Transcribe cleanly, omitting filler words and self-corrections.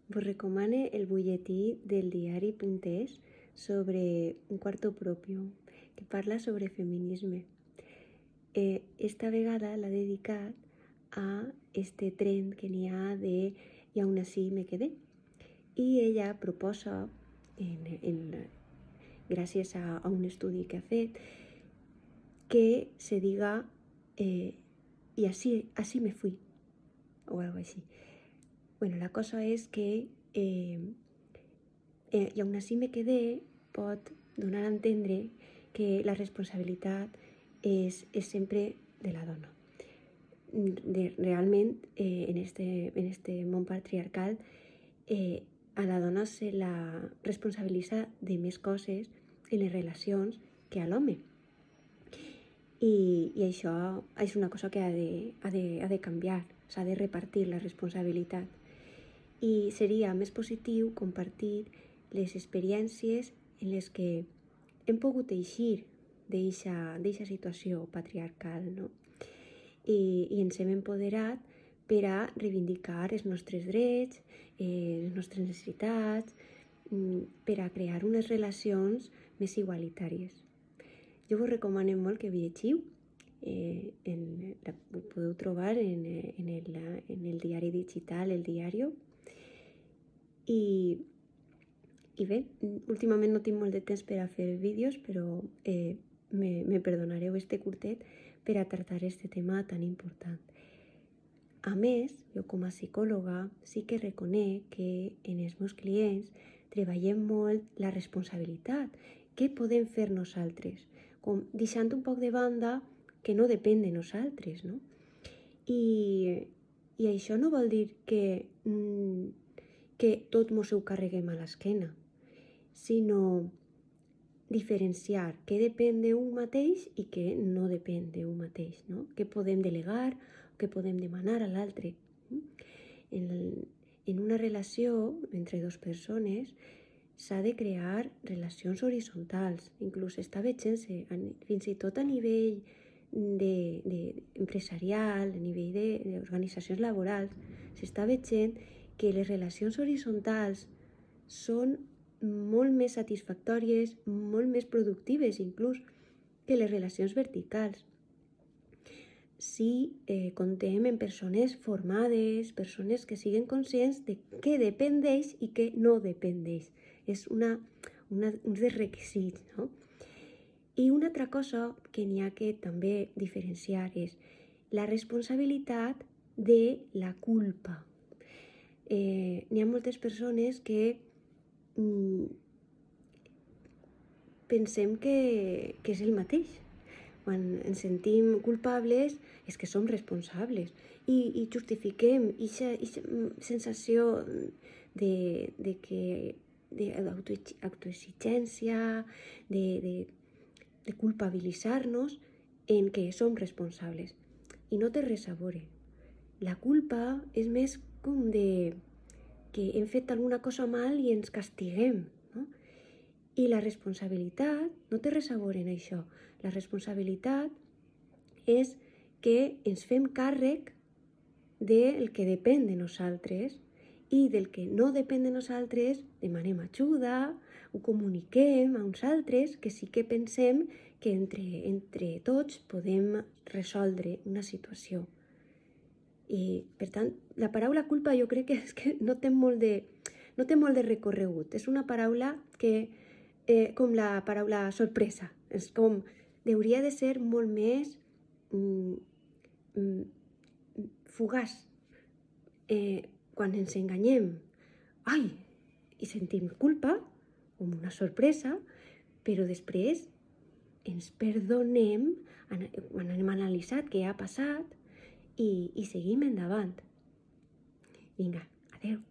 vos recomane el butlletí del diari.es sobre un quarto propio, que parla sobre feminisme. Esta vegada l'ha dedicat a este tren que n'hi ha de "y aún así me quedé". I ella proposa, gràcies a un estudi que ha fet, que se diga y así me fui, o algo así. Bueno, la cosa és que i aún así me quedé pot donar a entendre que la responsabilitat és sempre de la dona. Realment, en este món patriarcal, a la dona se la responsabilitza de més coses en les relacions que a l'home. I això és una cosa que ha de canviar, s'ha de repartir la responsabilitat. I seria més positiu compartir les experiències en les que hem pogut eixir d'eixa situació patriarcal, no? I ens hem empoderat per a reivindicar els nostres drets, les nostres necessitats, per a crear unes relacions més igualitàries. Jo vos recomano molt que llegiu, ho podeu trobar en el diari digital, el Diario. I bé, últimament no tinc molt de temps per a fer vídeos, però me perdonareu este curtet per a tractar este tema tan important. A més, jo com a psicòloga sí que reconec que en els meus clients treballem molt la responsabilitat. Què podem fer nosaltres? Com deixant un poc de banda que no depèn de nosaltres, no? I això no vol dir que tot mos ho carreguem a l'esquena, sinó diferenciar què depèn d'un mateix i què no depèn d'un mateix, no? Què podem delegar, què podem demanar a l'altre. En una relació entre dues persones s'ha de crear relacions horitzontals, inclús està veient-se fins i tot a nivell empresarial, a nivell d'organitzacions laborals, s'està veient que les relacions horitzontals són molt més satisfactòries, molt més productives inclús que les relacions verticals. Si contem amb persones formades, persones que siguen conscients de què depèn d'ells i què no depèn d'ells. És un dels requisits, no? I una altra cosa que n'hi ha que també diferenciar és la responsabilitat de la culpa. N'hi ha moltes persones que pensem que és el mateix. Quan ens sentim culpables és que som responsables i justifiquem aquesta sensació d'autoexigència, de culpabilitzar-nos en que som responsables. I no té res a veure. La culpa és més com de que hem fet alguna cosa mal i ens castiguem, no? I la responsabilitat no té res a veure en això. La responsabilitat és que ens fem càrrec del que depèn de nosaltres i del que no depèn de nosaltres demanem ajuda, ho comuniquem a uns altres que sí que pensem que entre tots podem resoldre una situació. I, per tant, la paraula culpa jo crec que és que no té molt de recorregut. És una paraula que, com la paraula sorpresa, és com, hauria de ser molt més fugaç. Quan ens enganyem, i sentim culpa, com una sorpresa, però després ens perdonem quan hem analitzat què ha passat i seguim endavant. Vinga, adeu.